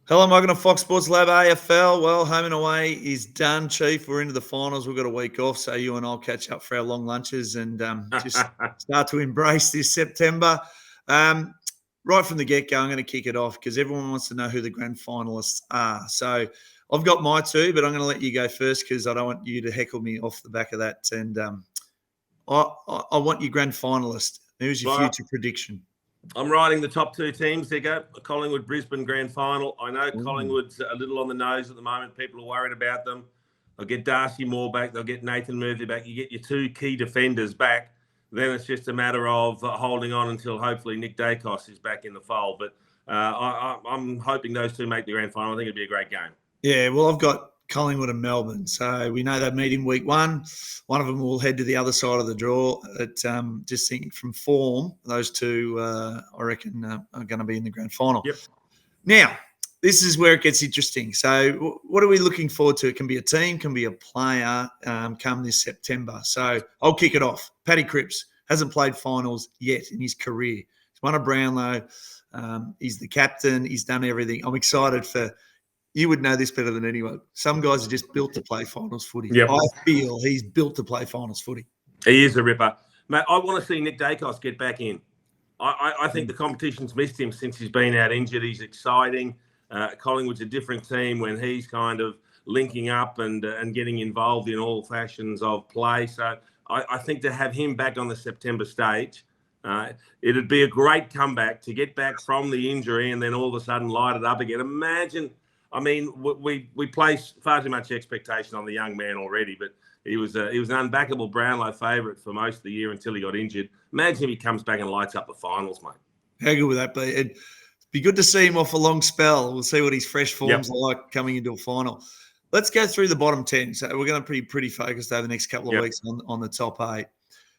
Hello, welcome to Fox Sports Lab AFL. Well, home and away is done, Chief. We're into the finals. We've got a week off, so you and I'll catch up for our long lunches and just start to embrace this September. Right from the get-go, I'm going to kick it off because everyone wants to know who the grand finalists are. So I've got my two, but I'm going to let you go first because I don't want you to heckle me off the back of that. And I want your grand finalist. Who's your future prediction? I'm riding the top two teams. There go. Collingwood, Brisbane grand final. I know Collingwood's a little on the nose at the moment. People are worried about them. They'll get Darcy Moore back. They'll get Nathan Murphy back. You get your two key defenders back. Then it's just a matter of holding on until hopefully Nick Dacos is back in the fold. But I'm hoping those two make the grand final. I think it'll be a great game. Yeah, well, I've got Collingwood and Melbourne. So we know they meet in week one. One of them will head to the other side of the draw. Just thinking from form, those two, I reckon, are going to be in the grand final. Yep. Now, this is where it gets interesting. So what are we looking forward to? It can be a team, can be a player come this September. So I'll kick it off. Paddy Cripps hasn't played finals yet in his career. He's won a Brownlow. He's the captain. He's done everything. I'm excited for – you would know this better than anyone. Some guys are just built to play finals footy. Yep. I feel he's built to play finals footy. He is a ripper. Mate, I want to see Nick Dacos get back in. I think the competition's missed him since he's been out injured. He's exciting. Collingwood's a different team when he's kind of linking up and getting involved in all fashions of play. So I think to have him back on the September stage, it'd be a great comeback to get back from the injury and then all of a sudden light it up again. Imagine... I mean, we place far too much expectation on the young man already, but he was an unbackable Brownlow favourite for most of the year until he got injured. Imagine if he comes back and lights up the finals, mate. How good would that be? It'd be good to see him off a long spell. We'll see what his fresh forms are like coming into a final. Let's go through the bottom 10. So we're going to be pretty focused over the next couple of weeks on the top 8.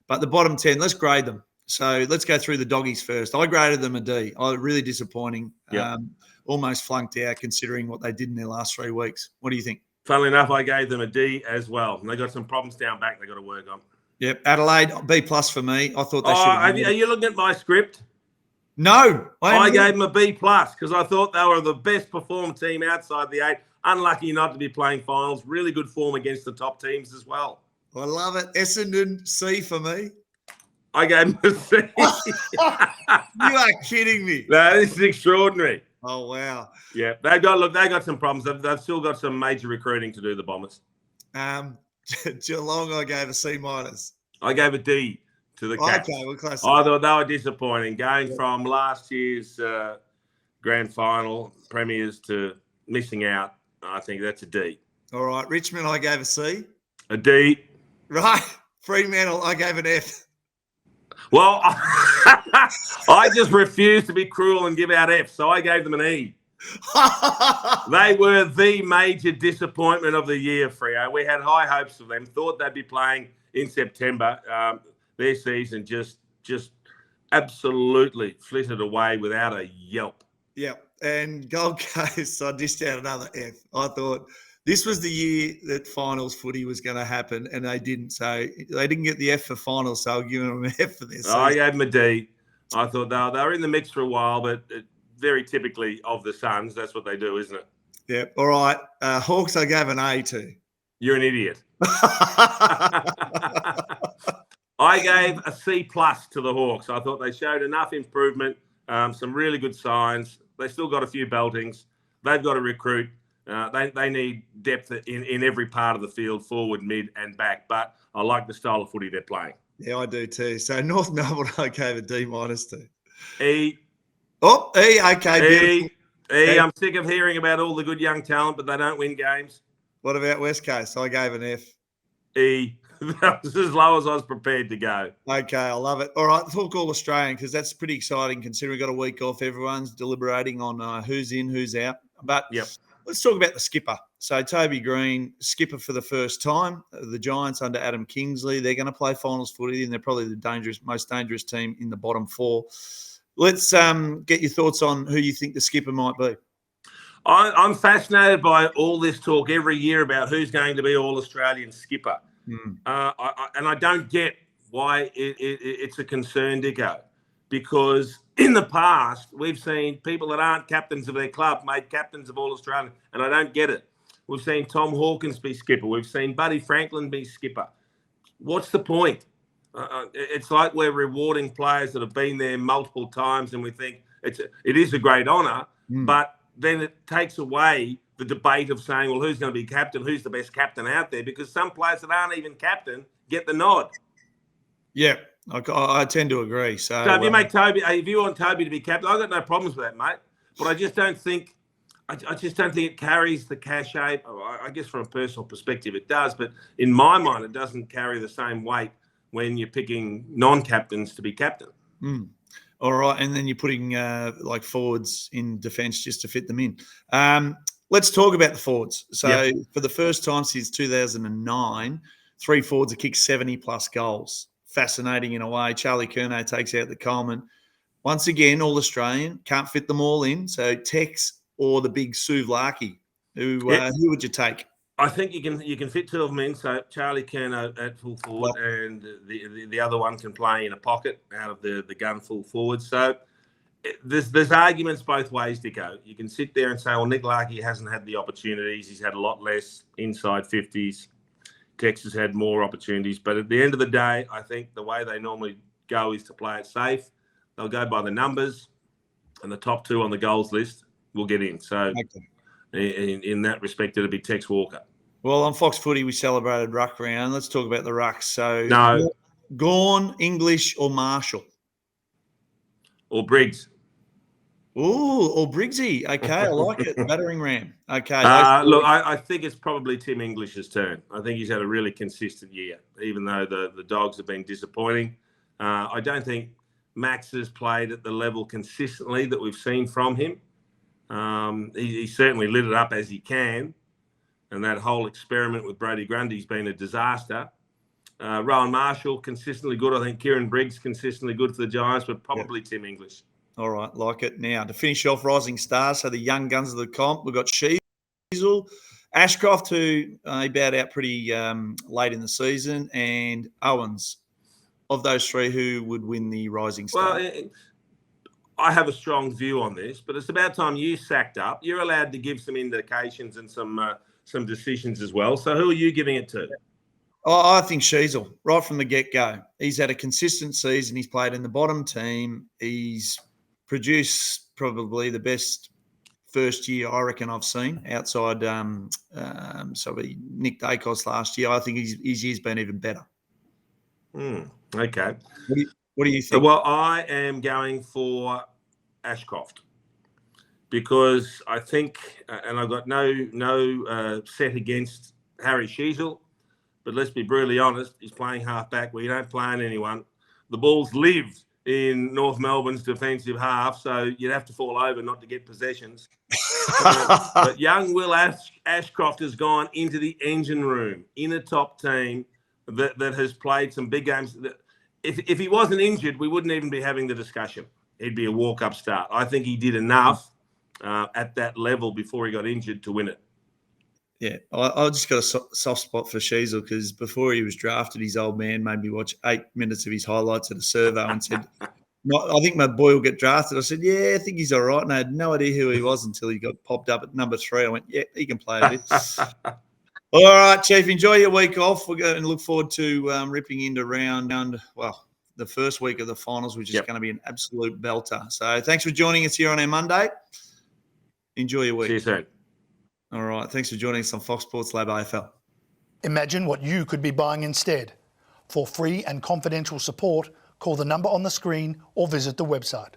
But the bottom 10, let's grade them. So let's go through the doggies first. I graded them a D. Really disappointing. Almost flunked out considering what they did in their last 3 weeks. What do you think? Funnily enough, I gave them a D as well. And they got some problems down back they got to work on. Yep. Adelaide, B+ for me. I thought they should have. Are you looking at my script? No. I gave them a B+ because I thought they were the best performed team outside the 8. Unlucky not to be playing finals. Really good form against the top teams as well. I love it. Essendon, C for me. I gave them a C. You are kidding me. No, this is extraordinary. Oh, wow. Yeah, they got some problems. They've still got some major recruiting to do, the Bombers. Geelong, I gave a C-. I gave a D to the Cats. Okay, we're close. I thought they were disappointing. Going from last year's grand final premiers to missing out, I think that's a D. All right. Richmond, I gave a C. A D. Right. Fremantle, I gave an F. Well, I just refused to be cruel and give out Fs, so I gave them an E. They were the major disappointment of the year, Freo. We had high hopes for them, thought they'd be playing in September. Their season just absolutely flitted away without a yelp. Yeah, and Gold Coast, I dished out another F. I thought this was the year that finals footy was going to happen, and they didn't. So they didn't get the F for finals, so I'll give them an F for this. I gave them a D. I thought they were in the mix for a while, but very typically of the Suns, that's what they do, isn't it? Yeah. All right. Hawks, I gave an A to. You're an idiot. I gave a C+ to the Hawks. I thought they showed enough improvement, some really good signs. They still got a few beltings. They've got to recruit. They need depth in every part of the field, forward, mid, and back. But I like the style of footy they're playing. Yeah, I do too. So North Melbourne, I gave a D- to. E. Oh, E. Okay. E. I'm sick of hearing about all the good young talent, but they don't win games. What about West Coast? I gave an F. E. That was as low as I was prepared to go. Okay, I love it. All right, talk all Australian because that's pretty exciting considering we've got a week off. Everyone's deliberating on who's in, who's out. But let's talk about the skipper. So Toby Green, skipper for the first time. The Giants under Adam Kingsley, they're going to play finals footy, and they're probably the most dangerous team in the bottom 4. Let's get your thoughts on who you think the skipper might be. I'm fascinated by all this talk every year about who's going to be All-Australian skipper. And I don't get why it's a concern to go, because in the past, we've seen people that aren't captains of their club made captains of All Australian, and I don't get it. We've seen Tom Hawkins be skipper. We've seen Buddy Franklin be skipper. What's the point? It's like we're rewarding players that have been there multiple times, and we think it is a great honour, but then it takes away the debate of saying, well, who's going to be captain? Who's the best captain out there? Because some players that aren't even captain get the nod. Yeah, I tend to agree. So if you want Toby to be captain, I've got no problems with that, mate. But I just don't think it carries the cachet. I guess from a personal perspective, it does. But in my mind, it doesn't carry the same weight when you're picking non-captains to be captain. All right, and then you're putting like forwards in defence just to fit them in. Let's talk about the forwards. So for the first time since 2009, 3 forwards have kicked 70-plus goals. Fascinating in a way. Charlie Curnow takes out the Coleman. Once again, All-Australian. Can't fit them all in. So Tex or the big Souvlaki. Who would you take? I think you can fit 2 of them in. So Charlie Curnow at full forward, and the other one can play in a pocket out of the gun full forward. So there's arguments both ways to go. You can sit there and say, well, Nick Larkey hasn't had the opportunities. He's had a lot less inside 50s. Tex has had more opportunities. But at the end of the day, I think the way they normally go is to play it safe. They'll go by the numbers, and the top 2 on the goals list will get in. So in that respect, it'll be Tex Walker. Well, on Fox Footy, we celebrated ruck round. Let's talk about the rucks. So no. Gawn, English, or Marshall? Or Briggs. Ooh, or Briggsy. Okay, I like it. Battering ram. Okay. Look, I think it's probably Tim English's turn. I think he's had a really consistent year, even though the Dogs have been disappointing. I don't think Max has played at the level consistently that we've seen from him. He certainly lit it up as he can. And that whole experiment with Brodie Grundy's been a disaster. Rowan Marshall, consistently good. I think Kieran Briggs, consistently good for the Giants, but probably Tim English. All right, like it. Now, to finish off Rising Stars, so the young guns of the comp, we've got Sheezel, Ashcroft, who he bowed out pretty late in the season, and Owens. Of those 3, who would win the Rising Stars? Well, I have a strong view on this, but it's about time you sacked up. You're allowed to give some indications and some decisions as well. So who are you giving it to? I think Sheezel, right from the get-go. He's had a consistent season. He's played in the bottom team. He's produced probably the best first year I reckon I've seen outside Nick Dacos last year. I think his year's been even better. Okay. What do you think? Well, I am going for Ashcroft because I think, and I've got no set against Harry Sheezel, but let's be brutally honest, he's playing half-back where you don't play on anyone. The ball's lived in North Melbourne's defensive half, so you'd have to fall over not to get possessions. But young Will Ashcroft has gone into the engine room in a top team that has played some big games. If he wasn't injured, we wouldn't even be having the discussion. He'd be a walk-up start. I think he did enough at that level before he got injured to win it. Yeah, I just got a soft spot for Sheezel because before he was drafted, his old man made me watch 8 minutes of his highlights at a servo and said, I think my boy will get drafted. I said, yeah, I think he's all right. And I had no idea who he was until he got popped up at number 3. I went, yeah, he can play a bit. All right, Chief, enjoy your week off. We're going to look forward to ripping into the first week of the finals, which is going to be an absolute belter. So thanks for joining us here on our Monday. Enjoy your week. See you soon. All right. Thanks for joining us on Fox Sports Lab AFL. Imagine what you could be buying instead. For free and confidential support, call the number on the screen or visit the website.